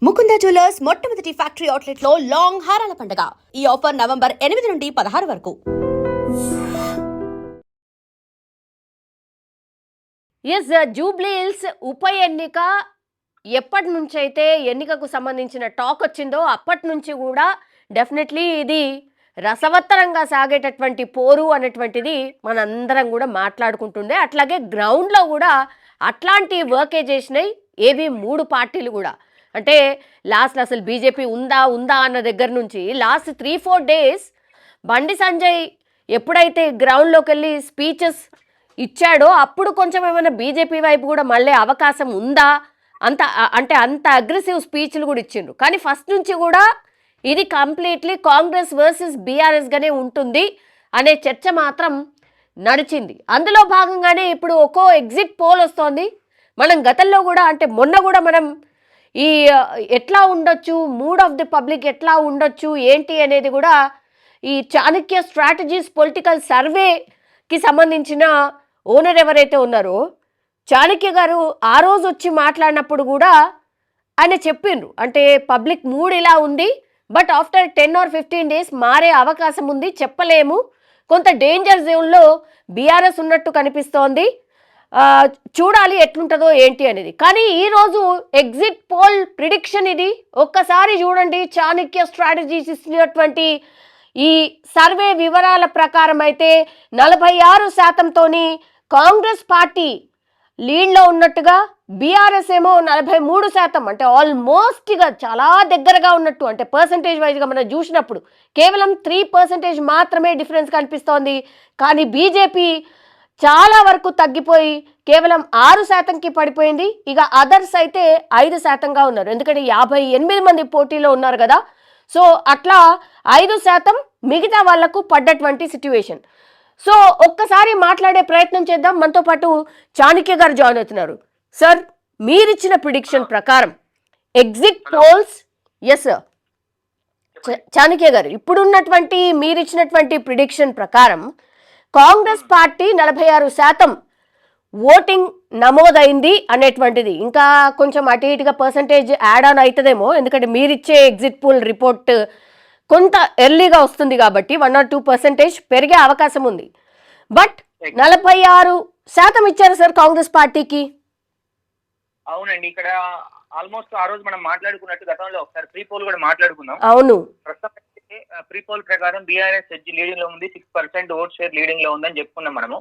Mukunda jewellers మొట్టమొదటి factory outlet లో long హారాల పండుగ. ఈ ఆఫర్ నవంబర్ 8 నుండి 16 వరకు. జూబ్లీ హిల్స్ ఉప ఎన్నిక ఎప్పటి నుంచి అయితే ఎన్నికకు సంబంధించిన టాక్ వచ్చిందో అప్పటి నుంచి కూడా డెఫినెట్లీ ఇది రసవత్తరంగా సాగేటటువంటి పోరు అనేటువంటిది మనందరం కూడా మాట్లాడుకుంటుండే. అట్లాగే గ్రౌండ్లో కూడా అట్లాంటి వర్కే చేసినాయి ఏవి మూడు పార్టీలు కూడా. అంటే లాస్ట్లో అసలు బీజేపీ ఉందా అన్న దగ్గర నుంచి లాస్ట్ 3-4 డేస్ బండి సంజయ్ ఎప్పుడైతే గ్రౌండ్లోకి వెళ్ళి స్పీచెస్ ఇచ్చాడో అప్పుడు కొంచెం ఏమైనా బీజేపీ వైపు కూడా మళ్ళీ అవకాశం ఉందా అంత అగ్రెసివ్ స్పీచ్లు కూడా ఇచ్చిండ్రు. కానీ ఫస్ట్ నుంచి కూడా ఇది కంప్లీట్లీ కాంగ్రెస్ వర్సెస్ బీఆర్ఎస్గానే ఉంటుంది అనే చర్చ మాత్రం నడిచింది. అందులో భాగంగానే ఇప్పుడు ఒక్కో ఎగ్జిట్ పోల్ వస్తోంది. మనం గతంలో కూడా అంటే మొన్న కూడా మనం ఈ ఎట్లా ఉండొచ్చు, మూడ్ ఆఫ్ ది పబ్లిక్ ఎట్లా ఉండొచ్చు ఏంటి అనేది కూడా ఈ చాణక్య స్ట్రాటజీస్ పొలిటికల్ సర్వేకి సంబంధించిన ఓనర్ ఎవరైతే ఉన్నారో చాణక్య గారు ఆ రోజు వచ్చి మాట్లాడినప్పుడు కూడా ఆయన చెప్పిండ్రు. అంటే పబ్లిక్ మూడ్ ఇలా ఉంది, బట్ ఆఫ్టర్ 10 or 15 డేస్ మారే అవకాశం ఉంది, చెప్పలేము, కొంత డేంజర్ జోన్లో బీఆర్ఎస్ ఉన్నట్టు కనిపిస్తోంది, చూడాలి ఎట్లుంటుందో ఏంటి అనేది. కానీ ఈరోజు ఎగ్జిట్ పోల్ ప్రిడిక్షన్ ఇది ఒక్కసారి చూడండి. చాణక్య స్ట్రాటజీస్ ఇచ్చినటువంటి ఈ సర్వే వివరాల ప్రకారం అయితే 46%తోని కాంగ్రెస్ పార్టీ లీడ్లో ఉన్నట్టుగా, బీఆర్ఎస్ ఏమో 43%, అంటే ఆల్మోస్ట్గా చాలా దగ్గరగా ఉన్నట్టు. అంటే పర్సంటేజ్ వైజ్గా మనం చూసినప్పుడు కేవలం 3% మాత్రమే డిఫరెన్స్ కనిపిస్తోంది. కానీ బీజేపీ చాలా వరకు తగ్గిపోయి కేవలం 6%కి పడిపోయింది. ఇక అదర్స్ అయితే 5%గా ఉన్నారు, ఎందుకంటే 58 మంది పోటీలో ఉన్నారు కదా. సో అట్లా 5% మిగతా వాళ్లకు పడ్డటువంటి సిట్యువేషన్. సో ఒక్కసారి మాట్లాడే ప్రయత్నం చేద్దాం. మనతో పాటు చాణక్య గారు జాయిన్ అవుతున్నారు. సార్, మీరిచ్చిన ప్రిడిక్షన్ ప్రకారం exit polls, yes sir Chanakya garu, ఇప్పుడున్నటువంటి మీరిచ్చినటువంటి ప్రిడిక్షన్ ప్రకారం కాంగ్రెస్ పార్టీ 46% ఓటింగ్ నమోదైంది అనేటువంటిది. ఇంకా కొంచెం అటు ఇటుగా పర్సంటేజ్ యాడ్ ఆన్ అవుతుందేమో, ఎందుకంటే మీరిచ్చే ఎగ్జిట్ పోల్ రిపోర్ట్ కొంత ఎర్లీగా వస్తుంది కాబట్టి 1 or 2% పెరిగే అవకాశం ఉంది. బట్ 46% ఇచ్చారు సార్ కాంగ్రెస్ పార్టీకి. అవునండి, ఇక్కడ ఆల్మోస్ట్ ఆ రోజు మనం మాట్లాడుకున్నట్టు గతంలో ఒకసారి ప్రీ పోల్ కూడా మాట్లాడుకున్నాం. అవును, ప్రస్తుతం ప్రీ పోల్ ప్రకారం బీఆర్ఎస్ లీడింగ్ లో ఉంది, 6% ఓట్ షేర్ లీడింగ్ లో ఉందని చెప్పుకున్నాం మనము.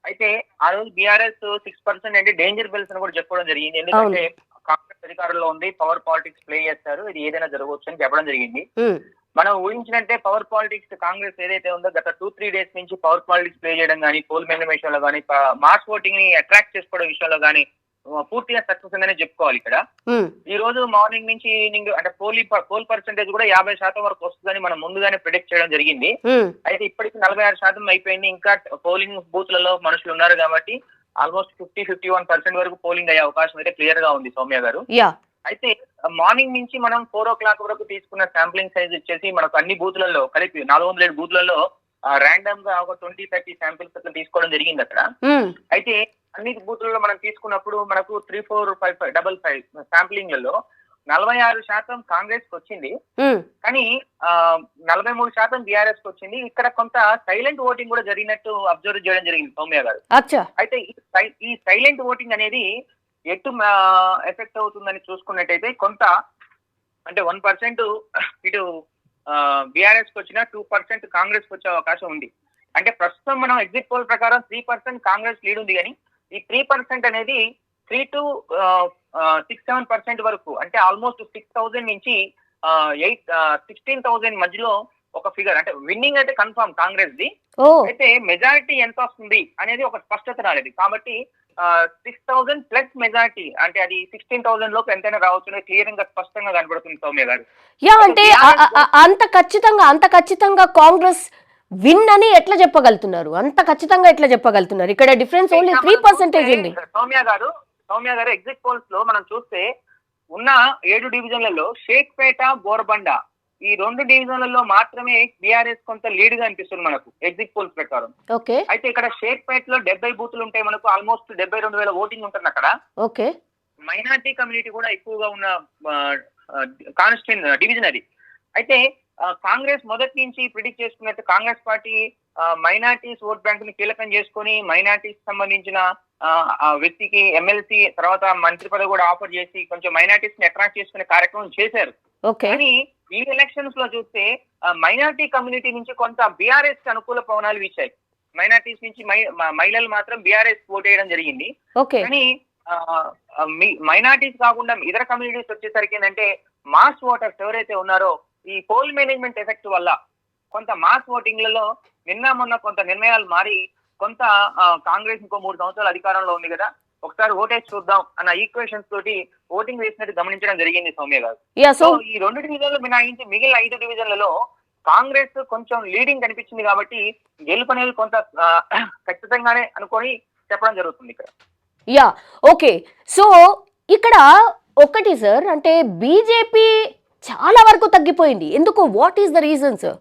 అయితే ఆ రోజు బీఆర్ఎస్ 6% అంటే డేంజర్ బెల్స్ అని కూడా చెప్పుకోవడం జరిగింది. ఎందుకంటే కాంగ్రెస్ అధికారంలో ఉంది, పవర్ పాలిటిక్స్ ప్లే చేస్తారు, ఇది ఏదైనా జరగవచ్చు అని చెప్పడం జరిగింది. మనం ఊహించినట్టే పవర్ పాలిటిక్స్ కాంగ్రెస్ ఏదైతే ఉందో గత 2-3 డేస్ నుంచి పవర్ పాలిటిక్స్ ప్లే చేయడం కానీ, పోల్ మేనేజ్ విషయంలో కానీ, మాస్ ఓటింగ్ ని అట్రాక్ట్ చేసుకోవడం విషయంలో కానీ పూర్తిగా సక్సెస్ ఉందనే చెప్పుకోవాలి. ఇక్కడ ఈ రోజు మార్నింగ్ నుంచి ఈవినింగ్ అంటే పోల్ పర్సెంటేజ్ కూడా 50% వరకు వస్తుందని మనం ముందుగానే ప్రిడిక్ట్ చేయడం జరిగింది. అయితే ఇప్పటికి 46% అయిపోయింది. ఇంకా పోలింగ్ బూత్లలో మనుషులు ఉన్నారు కాబట్టి ఆల్మోస్ట్ 50-51% వరకు పోలింగ్ అయ్యే అవకాశం అయితే క్లియర్ గా ఉంది సౌమ్య గారు. అయితే మార్నింగ్ నుంచి మనం 4 o'clock వరకు తీసుకున్న శాంప్లింగ్ సైజ్ వచ్చేసి మనకు అన్ని బూత్లలో కలిపి 407 బూత్లలో ర్యాండమ్ గా ఒక 20-30 శాంపిల్స్ అట్లా తీసుకోవడం జరిగింది అక్కడ. అయితే అన్ని బూత్లలో మనం తీసుకున్నప్పుడు మనకు 3-4-5-5 శాంప్లింగ్ లలో 46% కాంగ్రెస్ కి వచ్చింది, కానీ 43% బీఆర్ఎస్ కి వచ్చింది. ఇక్కడ కొంత సైలెంట్ ఓటింగ్ కూడా జరిగినట్టు అబ్జర్వ్ చేయడం జరిగింది సౌమ్య గారు. అయితే ఈ సైలెంట్ ఓటింగ్ అనేది ఎటు ఎఫెక్ట్ అవుతుందని చూసుకున్నట్టయితే కొంత అంటే 1% ఇటు బీఆర్ఎస్ కి వచ్చిన 2% కాంగ్రెస్ కి వచ్చే అవకాశం ఉంది. అంటే ప్రస్తుతం మనం ఎగ్జిట్ పోల్ ప్రకారం 3% కాంగ్రెస్ లీడ్ ఉంది, కానీ ఈ 3% అనేది 3 to 6-7% వరకు, అంటే ఆల్మోస్ట్ 6,000 నుంచి 16,000 మధ్యలో ఒక ఫిగర్. అంటే విన్నింగ్ అయితే కన్ఫర్మ్ కాంగ్రెస్ ది, అయితే మెజారిటీ ఎంత వస్తుంది అనేది ఒక స్పష్టత రాలేదు. కాబట్టి 6,000 ప్లస్ మెజారిటీ అంటే అది 16,000 లోపు ఎంతైనా రావచ్చు క్లియర్ గా స్పష్టంగా కనబడుతుంది సౌమ్య గారు. అంటే అంత ఖచ్చితంగా కాంగ్రెస్ విన్ అని ఎట్లా చెప్పగలుగుతున్నారు? అంత ఖచ్చితంగా ఎట్లా చెప్పగలుగుతున్నారు? ఇక్కడ డిఫరెన్స్ ఓన్లీ 3% ఉంది. సౌమ్య గారు ఎగ్జిట్ పోల్స్ లో మనం చూస్తే ఉన్న 7 డివిజన్లలో షేక్పేట, బోర్బండ ఈ 2 డివిజన్లలో మాత్రమే బీఆర్ఎస్ కొంత లీడ్ గా అనిపిస్తుంది మనకు ఎగ్జిట్ పోల్స్ ప్రకారం. అయితే ఇక్కడ షేక్పేట లో 70 బూతులు ఉంటాయి, మనకు ఆల్మోస్ట్ 72,000 ఓటింగ్ ఉంటుంది అక్కడ. మైనారిటీ కమ్యూనిటీ కూడా ఎక్కువగా ఉన్న డివిజన్ అది. అయితే కాంగ్రెస్ మొదటి నుంచి ప్రిడిక్ట్ చేసుకున్నట్టు Congress party minorities vote bank ని కీలకం చేసుకుని మైనార్టీస్ సంబంధించిన ఆ వ్యక్తికి ఎమ్మెల్సీ తర్వాత మంత్రి పదవి కూడా ఆఫర్ చేసి కొంచెం మైనార్టీస్ ని అట్రాక్ట్ చేసుకునే కార్యక్రమం చేశారు. కానీ ఈ ఎలక్షన్స్ లో చూస్తే మైనార్టీ కమ్యూనిటీ నుంచి కొంత బీఆర్ఎస్ కి అనుకూల పవనాలు వీచాయి. మైనార్టీస్ నుంచి మహిళలు మాత్రం బీఆర్ఎస్ ఓట్ వేయడం జరిగింది. కానీ మైనార్టీస్ కాకుండా ఇతర కమ్యూనిటీస్ వచ్చేసరికి ఏంటంటే మాస్ ఓటర్స్ ఎవరైతే ఉన్నారో ఈ పోల్ మేనేజ్మెంట్ ఎఫెక్ట్ వల్ల కొంత మాస్ ఓటింగ్లలో నిన్న మొన్న కొంత నిర్ణయాలు మారి కొంత కాంగ్రెస్ ఇంకో 3 సంవత్సరాలు అధికారంలో ఉంది కదా, ఒకసారి ఓటేసి చూద్దాం అన్న ఈక్వేషన్స్ తోటి ఓటింగ్ వేసినట్టు గమనించడం జరిగింది సౌమ్య గారు. సో ఈ 2 డివిజన్లు మినహాయించి మిగిలిన 5 డివిజన్లలో కాంగ్రెస్ కొంచెం లీడింగ్ కనిపించింది కాబట్టి గెలుపు అనేది కొంత ఖచ్చితంగానే అనుకొని చెప్పడం జరుగుతుంది ఇక్కడ. ఓకే. సో ఇక్కడ ఒకటి సార్, అంటే బీజేపీ చాలా వరకు తగ్గిపోయింది. ఎందుకు? What is the reason sir?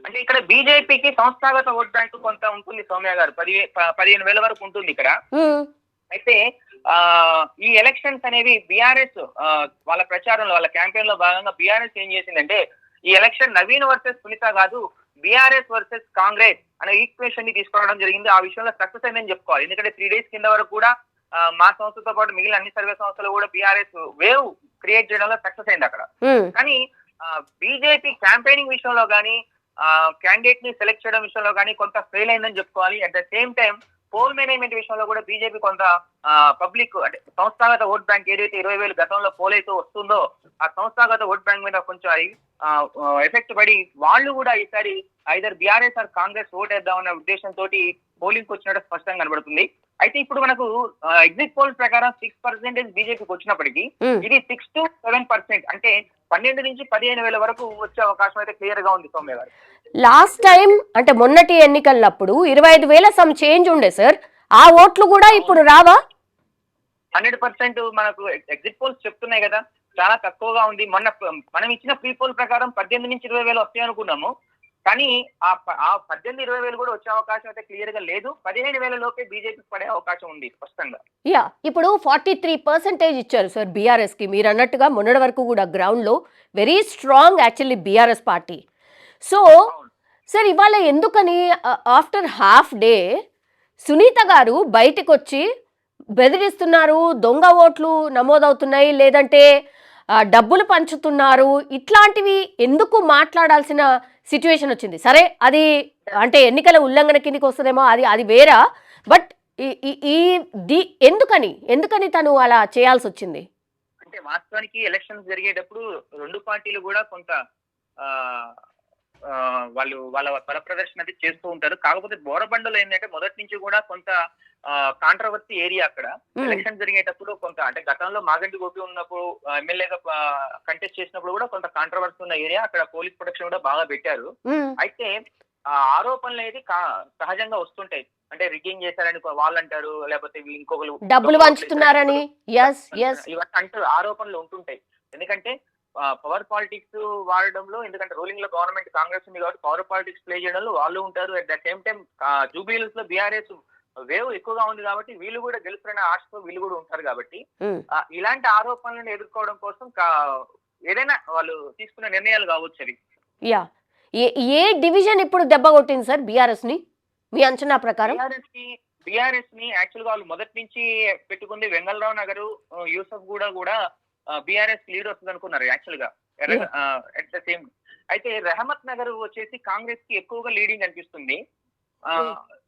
అంటే ఇక్కడ బీజేపీకి సంస్థాగత ఓట్ బ్యాంక్ కొంత ఉంటుంది సౌమ్య గారు, 15,000 వరకు ఉంటుంది ఇక్కడ. అయితే ఈ ఎలక్షన్స్ అనేవి బీఆర్ఎస్ వాళ్ళ ప్రచారంలో వాళ్ళ క్యాంపెయిన్ లో భాగంగా బీఆర్ఎస్ ఏం చేసిందంటే ఈ ఎలక్షన్ నవీన్ వర్సెస్ సునీత కాదు, బీఆర్ఎస్ వర్సెస్ కాంగ్రెస్ అనే ఈక్వేషన్ ని తీసుకురావడం జరిగింది. ఆ విషయంలో సక్సెస్ అయిందని చెప్పుకోవాలి. ఎందుకంటే 3 days కింద వరకు కూడా మా సంస్థతో పాటు మిగిలిన అన్ని సర్వే సంస్థలు కూడా బీఆర్ఎస్ వేవ్ క్రియేట్ చేయడంలో సక్సెస్ అయింది అక్కడ. కానీ బీజేపీ క్యాంపెయినింగ్ విషయంలో కానీ క్యాండిడేట్ ని సెలెక్ట్ చేయడం విషయంలో కానీ కొంత ఫెయిల్ అయిందని చెప్పుకోవాలి. At the same time poll management విషయంలో కూడా బీజేపీ కొంత పబ్లిక్ అంటే సంస్థాగత ఓట్ బ్యాంక్ ఏదైతే 20,000 గతంలో పోల్ అయితే వస్తుందో ఆ సంస్థాగత ఓట్ బ్యాంక్ మీద కొంచెం ఎఫెక్ట్ పడి వాళ్ళు కూడా ఈసారి either BRS or Congress vote వేద్దామన్న ఉద్దేశంతో పోలింగ్ వచ్చినట్టు స్పష్టంగా కనబడుతుంది. అయితే ఇప్పుడు మనకు ఎగ్జిట్ పోల్ ప్రకారం 6% బీజేపీకి వచ్చినప్పటికీ ఇది 6 to 7% అంటే 12 నుంచి 15,000 వరకు వచ్చే అవకాశం అయితే క్లియర్ గా ఉంది సౌమ్య గారు. లాస్ట్ టైం అంటే మొన్నటి ఎన్నికలప్పుడు 25,000 సమ్ చేంజ్ ఉండే సార్, ఆ ఓట్లు కూడా ఇప్పుడు రావా? 100% మనకు ఎగ్జిట్ పోల్స్ చెప్తున్నాయి కదా, చాలా తక్కువగా ఉంది. మనం ఇచ్చిన ప్రీ పోల్ ప్రకారం 18 నుంచి 20,000 వస్తాయి అనుకున్నాము. కానీ ఆ 18,000-20,000 కూడా వచ్చే అవకాశం అయితే క్లియర్ గా లేదు. 15,000 లోపే బీజేపీ పడే అవకాశం ఉంది స్పష్టంగా. ఇప్పుడు 43% ఇచ్చారు సార్ బీఆర్ఎస్ కి. మీరు అన్నట్టుగా మొన్నటి వరకు కూడా గ్రౌండ్ లో very strong actually BRS party. So sir ఇవాళ ఎందుకని ఆఫ్టర్ హాఫ్ డే సునీత గారు బయటకు వచ్చి బెదిరిస్తున్నారు, దొంగ ఓట్లు నమోదవుతున్నాయి, లేదంటే డబ్బులు పంచుతున్నారు, ఇట్లాంటివి ఎందుకు మాట్లాడాల్సిన సిచ్యువేషన్ వచ్చింది? సరే అది అంటే ఎన్నికల ఉల్లంఘన కిందకి వస్తుందేమో, అది వేరా. బట్ ఎందుకని తను అలా చేయాల్సి వచ్చింది? అంటే వాస్తవానికి ఎలక్షన్స్ జరిగేటప్పుడు 2 పార్టీలు కూడా కొంత వాళ్ళు వాళ్ళ పరప్రదర్శన అయితే చేస్తూ ఉంటారు. కాకపోతే బోరబండలో ఏంటంటే మొదటి నుంచి కూడా కొంత కాంట్రవర్సీ ఏరియా అక్కడ. ఎలక్షన్ జరిగేటప్పుడు కొంత అంటే గతంలో మాగంటి గోపి ఉన్నప్పుడు ఎమ్మెల్యేగా కంటెస్ట్ చేసినప్పుడు కూడా కొంత కాంట్రవర్సీ ఉన్న ఏరియా. అక్కడ పోలీస్ ప్రొటెక్షన్ కూడా బాగా పెట్టారు. అయితే ఆరోపణలు అనేది సహజంగా వస్తుంటాయి. అంటే రిగ్గింగ్ చేశారని వాళ్ళు అంటారు, లేకపోతే ఇంకొకరు డబ్బులు పంచుతున్నారని ఇవన్నీ అంటూ ఆరోపణలు ఉంటుంటాయి. ఎందుకంటే పవర్ పాలిటిక్స్ వాడడంలో, ఎందుకంటే రూలింగ్ లో గవర్నమెంట్ కాంగ్రెస్ ఉంది కాబట్టి పవర్ పాలిటిక్స్ ప్లే చేయడంలో వాళ్ళు ఉంటారు. At the same time Jubilee Hills లో బీఆర్ఎస్ వేవ్ ఎక్కువగా ఉంది కాబట్టి వీళ్ళు కూడా గెలుస్తున్న ఆశతో వీళ్ళు కూడా ఉంటారు కాబట్టి ఇలాంటి ఆరోపణలను ఎదుర్కోవడం కోసం ఏదైనా వాళ్ళు తీసుకున్న నిర్ణయాలు కావచ్చు అవి. ఏ డివిజన్ ఇప్పుడు దెబ్బ కొట్టింది సార్ బీఆర్ఎస్ ని మీ అంచనా ప్రకారం? బీఆర్ఎస్ ని యాక్చువల్ గా వాళ్ళు మొదటి నుంచి పెట్టుకుంది వెంగళరావు నగర్, యూసఫ్ కూడా బీఆర్ఎస్ లీడ్ వస్తుంది అనుకున్నారు యాక్చువల్ గా అట్ ద సేమ్. అయితే రెహమత్ నగర్ వచ్చేసి కాంగ్రెస్ కి ఎక్కువగా లీడింగ్ అనిపిస్తుంది.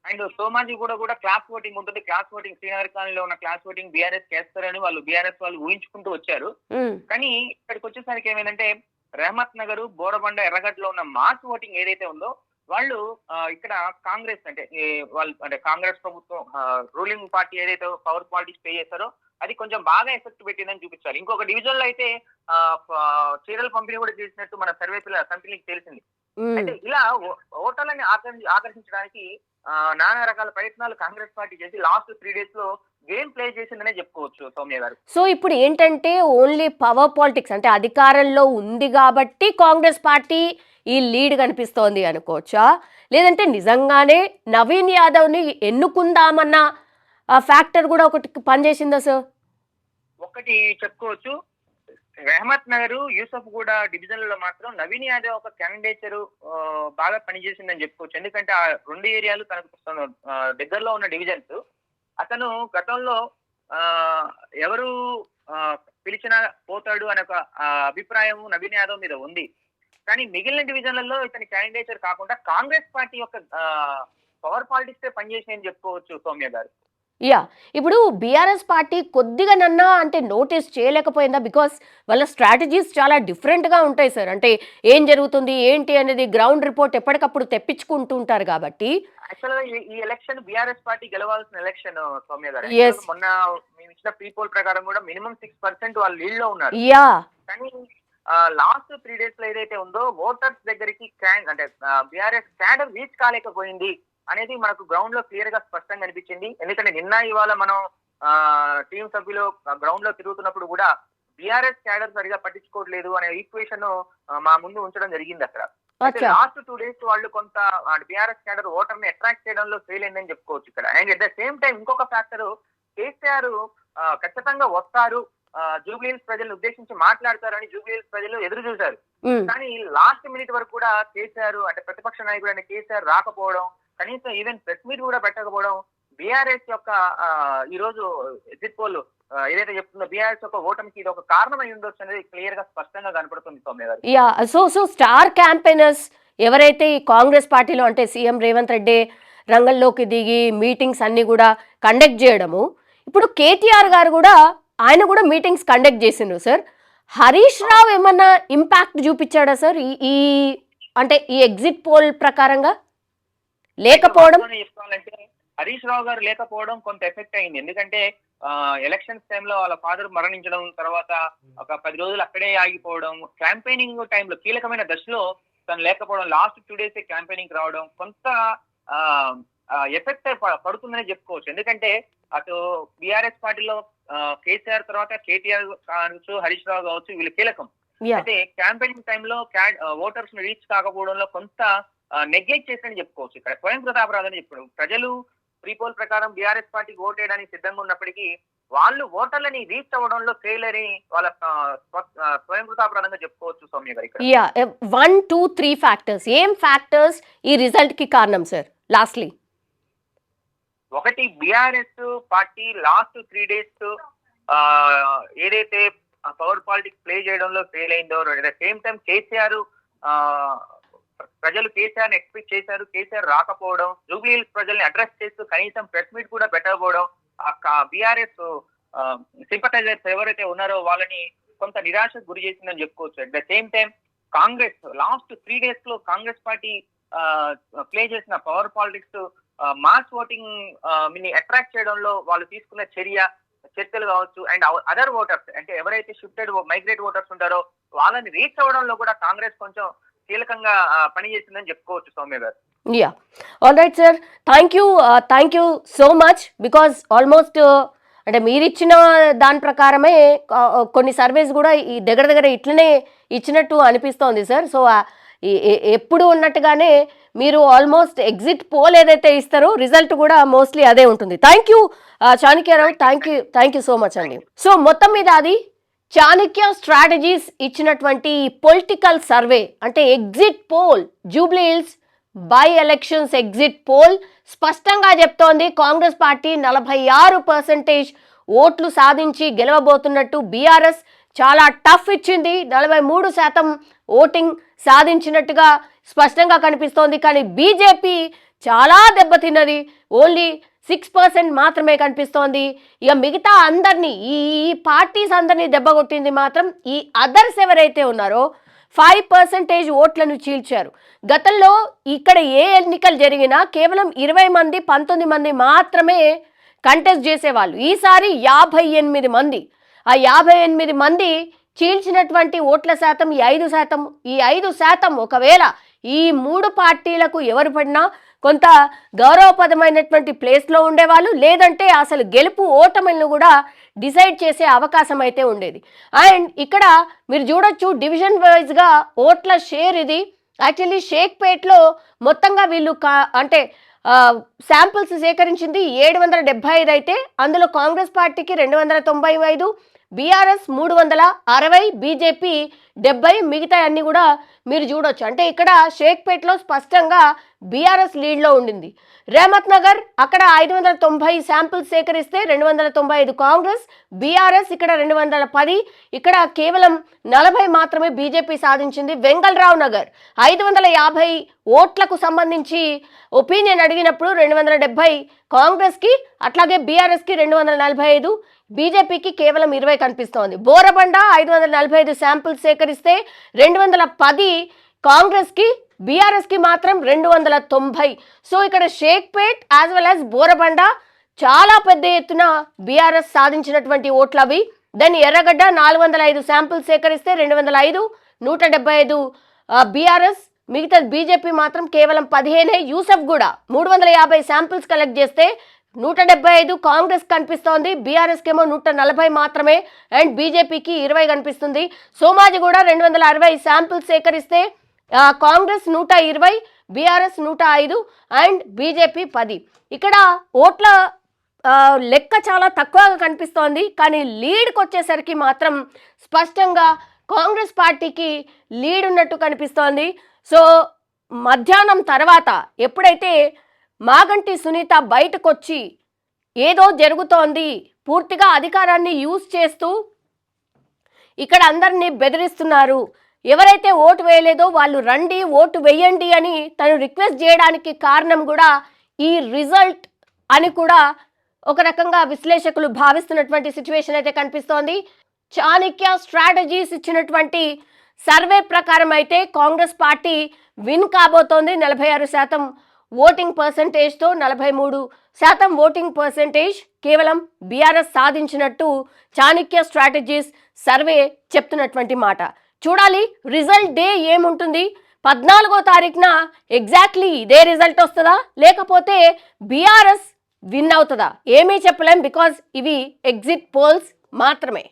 అండ్ సోమాజీ కూడా క్లాస్ ఓటింగ్ ఉంటుంది. క్లాస్ ఓటింగ్ శ్రీనగర్ కాలనీలో ఉన్న క్లాస్ ఓటింగ్ బీఆర్ఎస్ చేస్తారని బీఆర్ఎస్ వాళ్ళు ఊహించుకుంటూ వచ్చారు. కానీ ఇక్కడికి వచ్చేసరికి ఏమైందంటే రెహమత్ నగర్, బోరబండ, ఎర్రగడ్డలో ఉన్న మాస్ ఓటింగ్ ఏదైతే ఉందో వాళ్ళు ఇక్కడ కాంగ్రెస్ అంటే వాళ్ళు అంటే కాంగ్రెస్ ప్రభుత్వం రూలింగ్ పార్టీ ఏదైతే పవర్ పాలిటిక్స్ ప్లే చేస్తారో అది కొంచెం బాగా ఎఫెక్ట్ పెట్టిందని చూపించాలి. ఇంకొక డివిజన్ లో అయితే చీరల పంపిణీ కూడా చేసినట్టు మన సర్వే కంపెనీకి తెలిసింది. అయితే ఇలా ఓటర్లని ఆకర్షించడానికి నానా రకాల ప్రయత్నాలు కాంగ్రెస్ పార్టీ చేసి లాస్ట్ 3 days లో గేమ్ ప్లే చేసిందనే చెప్పుకోవచ్చు సౌమ్య గారు. సో ఇప్పుడు ఏంటంటే ఓన్లీ పవర్ పాలిటిక్స్ అంటే అధికారంలో ఉంది కాబట్టి కాంగ్రెస్ పార్టీ ఈ లీడ్ కనిపిస్తోంది అనుకోవచ్చా, లేదంటే నిజంగానే నవీన్ యాదవ్ ని ఎన్నుకుందామన్న ఫ్యాక్టర్ కూడా ఒకటి పనిచేసిందా సార్? ఒకటి చెప్పుకోవచ్చు. రెహమత్ నగర్, యూసఫ్ కూడా డివిజన్లలో మాత్రం నవీన్ యాదవ్ ఒక క్యాండిడేచర్ బాగా పనిచేసిందని చెప్పుకోవచ్చు. ఎందుకంటే ఆ 2 ఏరియాలు తనకు దగ్గరలో ఉన్న డివిజన్స్. అతను గతంలో ఎవరు పిలిచినా పోతాడు అనే ఒక అభిప్రాయం నవీన్ యాదవ్ మీద ఉంది. కానీ మిగిలిన డివిజన్లలో ఇతని క్యాండిడేచర్ కాకుండా కాంగ్రెస్ పార్టీ యొక్క పవర్ పాలిటిక్స్ పనిచేసినాయని చెప్పుకోవచ్చు సౌమ్య గారు. యా, ఇప్పుడు బీఆర్ఎస్ పార్టీ కొద్దిగా నన్నా అంటే నోటీస్ చేయలేకపోయిందా? బికాస్ వాళ్ళ స్ట్రాటజీస్ చాలా డిఫరెంట్గా ఉంటాయి సార్. అంటే ఏం జరుగుతుంది ఏంటి అనేది గ్రౌండ్ రిపోర్ట్ ఎప్పటికప్పుడు తెప్పించుకుంటూ ఉంటారు కాబట్టి. యాక్చువల్గా ఈ ఎలక్షన్ బీఆర్ఎస్ పార్టీ గెలవాల్సిన ఎలక్షన్ సౌమ్య గారు. మొన్న మేము ఇచ్చిన ప్రీపోల్ ప్రకారం కూడా మినిమం 6% వాళ్ళు లీడ్ లో ఉన్నారు. యా, కానీ లాస్ట్ 3 days లో ఏదైతే ఉందో ఓటర్స్ దగ్గరికి అంటే బీఆర్ఎస్ క్యాడర్ రీచ్ కాలేకపోయింది అనేది మనకు గ్రౌండ్ లో క్లియర్ గా స్పష్టంగా అనిపించింది. ఎందుకంటే నిన్న ఇవాళ మనం టీం సభ్యులు గ్రౌండ్ లో తిరుగుతున్నప్పుడు కూడా బీఆర్ఎస్ క్యాడర్ సరిగా పట్టించుకోవట్లేదు అనే ఈక్వేషన్ మా ముందు ఉంచడం జరిగింది. అక్కడ లాస్ట్ 2 days వాళ్ళు కొంత బీఆర్ఎస్ క్యాడర్ ఓటర్ ని అట్రాక్ట్ చేయడంలో ఫెయిల్ అయిందని చెప్పుకోవచ్చు ఇక్కడ. And at the same time ఇంకొక ఫ్యాక్టర్, కేసీఆర్ ఖచ్చితంగా వస్తారు, జూబ్లీహిల్స్ ప్రజలను ఉద్దేశించి మాట్లాడతారని జూబ్లీహిల్స్ ప్రజలు ఎదురు చూశారు. కానీ లాస్ట్ మినిట్ వరకు కూడా కేసీఆర్ అంటే ప్రతిపక్ష నాయకుడు అంటే కేసీఆర్ రాకపోవడం, కనీసం ఈవెన్ ప్రెస్ మీట్ కూడా పెట్టకపోవడం బీఆర్ఎస్ యొక్క ఈ రోజు ఎగ్జిట్ పోల్ ఏదైతే చెప్తుందో బీఆర్ఎస్ యొక్క ఓటమికి ఇది ఒక కారణం అయి ఉండొచ్చు అనేది క్లియర్ గా స్పష్టంగా కనపడుతుంది సౌమ్య గారు. యా, సో స్టార్ క్యాంపెయినర్స్ ఎవరైతే ఈ కాంగ్రెస్ పార్టీలో అంటే సీఎం రేవంత్ రెడ్డి రంగంలోకి దిగి మీటింగ్స్ అన్ని కూడా కండక్ట్ చేయడము, ఇప్పుడు కేటీఆర్ గారు కూడా ఆయన కూడా మీటింగ్స్ కండక్ట్ చేసిండ్రు సార్. హరీష్ రావు ఏమన్నా ఇంపాక్ట్ చూపించాడా సార్ ఈ అంటే ఈ ఎగ్జిట్ పోల్ ప్రకారంగా? లేకపోవడం చెప్పాలంటే హరీష్ రావు గారు లేకపోవడం కొంత ఎఫెక్ట్ అయింది. ఎందుకంటే ఎలక్షన్స్ టైంలో వాళ్ళ ఫాదర్ మరణించడం, తర్వాత ఒక 10 రోజులు అక్కడే ఆగిపోవడం, క్యాంపెయినింగ్ టైంలో కీలకమైన దశలో తను లేకపోవడం, లాస్ట్ 2 days క్యాంపెయినింగ్ రావడం కొంత ఎఫెక్ట్ పడుతుందని చెప్పుకోవచ్చు. ఎందుకంటే అటు బీఆర్ఎస్ పార్టీలో కేసీఆర్ తర్వాత కేటీఆర్ కావచ్చు, హరీష్ రావు కావచ్చు, వీళ్ళు కీలకం. అయితే క్యాంపెయినింగ్ టైంలో ఓటర్స్ ని రీచ్ కాకపోవడంలో కొంత నెగ్లెక్ట్ చేశారని చెప్పుకోవచ్చు. ఇక్కడ స్వయం కృతాపరాధం చెప్పడం, ప్రజలు ప్రీపోల్ ప్రకారం బీఆర్ఎస్ పార్టీకి ఓటేయడానికి సిద్ధంగా ఉన్నప్పటికీ వాళ్ళు ఓటర్లని రీచ్ అవ్వడంలో ఫెయిల్ అని వాళ్ళ స్వయం కృతాపరాధంగా చెప్పుకోవచ్చు సౌమ్య గారు. ఇక్కడ 1, 2, 3 ఫ్యాక్టర్స్. ఏం ఫ్యాక్టర్స్ ఈ రిజల్ట్ కి కారణం సార్? లాస్ట్లీ ఒకటి, బీఆర్ఎస్ పార్టీ లాస్ట్ 3 days ఏదైతే పవర్ పాలిటిక్స్ ప్లే చేయడంలో ఫెయిల్ అయిందో, at the same time KCR ప్రజలు కేసీఆర్ ఎక్స్పెక్ట్ చేశారు, కేసీఆర్ రాకపోవడం, జూబ్లీహిల్స్ ప్రజల్ని అడ్రస్ చేస్తూ కనీసం ప్రెస్ మీట్ కూడా పెట్టకపోవడం, బీఆర్ఎస్ సింపథైజర్స్ ఎవరైతే ఉన్నారో వాళ్ళని కొంత నిరాశకు గురి చేసిందని చెప్పుకోవచ్చు. At the same time Congress last 3 days లో కాంగ్రెస్ పార్టీ ప్లే చేసిన power politics mass voting attract చేయడంలో వాళ్ళు తీసుకున్న చర్యలు కావచ్చు, అండ్ అదర్ ఓటర్స్ అంటే ఎవరైతే షిఫ్టెడ్ మైగ్రేట్ ఓటర్స్ ఉంటారో వాళ్ళని రీచ్ అవ్వడంలో కూడా కాంగ్రెస్ కొంచెం కీలకంగా పనిచేస్తుందని చెప్పుకోవచ్చు సౌమ్య గారు. Yeah, all right sir, thank you so much. Because almost అంటే మీరు ఇచ్చిన దాని ప్రకారమే కొన్ని సర్వేస్ కూడా ఈ దగ్గర ఇట్లనే ఇచ్చినట్టు అనిపిస్తోంది సార్. సో ఎప్పుడు ఉన్నట్టుగానే మీరు ఆల్మోస్ట్ ఎగ్జిట్ పోల్ ఏదైతే ఇస్తారో రిజల్ట్ కూడా మోస్ట్లీ అదే ఉంటుంది. Thank you Chanakyarao, thank you so much అండి. సో మొత్తం మీద అది చాణక్య స్ట్రాటజీస్ ఇచ్చినటువంటి పొలిటికల్ సర్వే అంటే exit poll, Jubilee Hills by elections exit poll స్పష్టంగా చెప్తోంది కాంగ్రెస్ పార్టీ 46% ఓట్లు సాధించి గెలవబోతున్నట్టు. బీఆర్ఎస్ చాలా టఫ్ ఇచ్చింది, 43% ఓటింగ్ సాధించినట్టుగా స్పష్టంగా కనిపిస్తోంది. కానీ బీజేపీ చాలా దెబ్బతిన్నది, ఓన్లీ 6% మాత్రమే కనిపిస్తోంది. ఇక మిగతా అందరినీ ఈ పార్టీస్ అందరినీ దెబ్బకొట్టింది మాత్రం ఈ అదర్స్ ఎవరైతే ఉన్నారో 5% ఓట్లను చీల్చారు. గతంలో ఇక్కడ ఏ ఎన్నికలు జరిగినా కేవలం 20 మంది 19 మంది మాత్రమే కంటెస్ట్ చేసేవాళ్ళు. ఈసారి 58 మంది. ఆ 58 మంది చీల్చినటువంటి ఓట్ల శాతం ఈ 5%. ఈ 5% ఒకవేళ ఈ 3 పార్టీలకు ఎవరు పడినా కొంత గౌరవపదమైనటువంటి ప్లేస్లో ఉండేవాళ్ళు, లేదంటే అసలు గెలుపు ఓటమిలను కూడా డిసైడ్ చేసే అవకాశం అయితే ఉండేది. అండ్ ఇక్కడ మీరు చూడొచ్చు డివిజన్ వైజ్గా ఓట్ల షేర్ ఇది. యాక్చువల్లీ షేక్పేట్లో మొత్తంగా వీళ్ళు అంటే శాంపిల్స్ సేకరించింది 775 అయితే అందులో కాంగ్రెస్ పార్టీకి 295, బీఆర్ఎస్ 360, బీజేపీ 70, మిగతా అన్ని కూడా మీరు చూడొచ్చు. అంటే ఇక్కడ షేక్పేట్లో స్పష్టంగా బీఆర్ఎస్ లీడ్లో ఉండింది. రేమత్ నగర్ అక్కడ 590 శాంపిల్స్ సేకరిస్తే 295 కాంగ్రెస్, బీఆర్ఎస్ ఇక్కడ 210, ఇక్కడ కేవలం 40 మాత్రమే బీజేపీ సాధించింది. వెంగళరావు నగర్ 550 ఓట్లకు సంబంధించి ఒపీనియన్ అడిగినప్పుడు 270 కాంగ్రెస్కి, అట్లాగే బీఆర్ఎస్కి 245, బీజేపీకి కేవలం 20 కనిపిస్తోంది. బోరబండ 545 శాంపిల్స్ సేకరిస్తే 210 కాంగ్రెస్కి, బీఆర్ఎస్కి మాత్రం 290. సో ఇక్కడ Shaikpet as well as Borabanda చాలా పెద్ద ఎత్తున బీఆర్ఎస్ సాధించినటువంటి ఓట్లు అవి. దెన్ ఎర్రగడ్డ 405 శాంపిల్స్ సేకరిస్తే 205, 175 బీఆర్ఎస్, మిగతా బీజేపీ మాత్రం కేవలం 15. యూసఫ్ కూడా 350 శాంపిల్స్ కలెక్ట్ చేస్తే 175 కాంగ్రెస్ కనిపిస్తోంది, బీఆర్ఎస్కి ఏమో 140 మాత్రమే అండ్ బీజేపీకి 20 కనిపిస్తుంది. సోమాజిగూడ 260 శాంపిల్స్ సేకరిస్తే కాంగ్రెస్ 120, బీఆర్ఎస్ 105 అండ్ బీజేపీ 10. ఇక్కడ ఓట్ల లెక్క చాలా తక్కువగా కనిపిస్తోంది, కానీ లీడ్కి వచ్చేసరికి మాత్రం స్పష్టంగా కాంగ్రెస్ పార్టీకి లీడ్ ఉన్నట్టు కనిపిస్తోంది. సో మధ్యాహ్నం తర్వాత ఎప్పుడైతే మాగంటి సునీత బయటకు వచ్చి ఏదో జరుగుతోంది, పూర్తిగా అధికారాన్ని యూజ్ చేస్తూ ఇక్కడ అందరినీ బెదిరిస్తున్నారు, ఎవరైతే ఓటు వేయలేదో వాళ్ళు రండి ఓటు వేయండి అని తను రిక్వెస్ట్ చేయడానికి కారణం కూడా ఈ రిజల్ట్ అని కూడా ఒక రకంగా విశ్లేషకులు భావిస్తున్నటువంటి సిచ్యువేషన్ అయితే కనిపిస్తోంది. చాణక్య స్ట్రాటజీస్ ఇచ్చినటువంటి సర్వే ప్రకారం అయితే కాంగ్రెస్ పార్టీ విన్ కాబోతోంది. 46% ఓటింగ్ పర్సంటేజ్తో 43% ఓటింగ్ పర్సంటేజ్ కేవలం బీఆర్ఎస్ సాధించినట్టు చాణక్య స్ట్రాటజీస్ సర్వే చెప్తున్నటువంటి మాట. చూడాలి రిజల్ట్ డే ఏముంటుంది. 14వ తారీఖున ఎగ్జాక్ట్లీ ఇదే రిజల్ట్ వస్తుందా, లేకపోతే బీఆర్ఎస్ విన్ అవుతుందా, ఏమీ చెప్పలేం, బికాజ్ ఇవి ఎగ్జిట్ పోల్స్ మాత్రమే.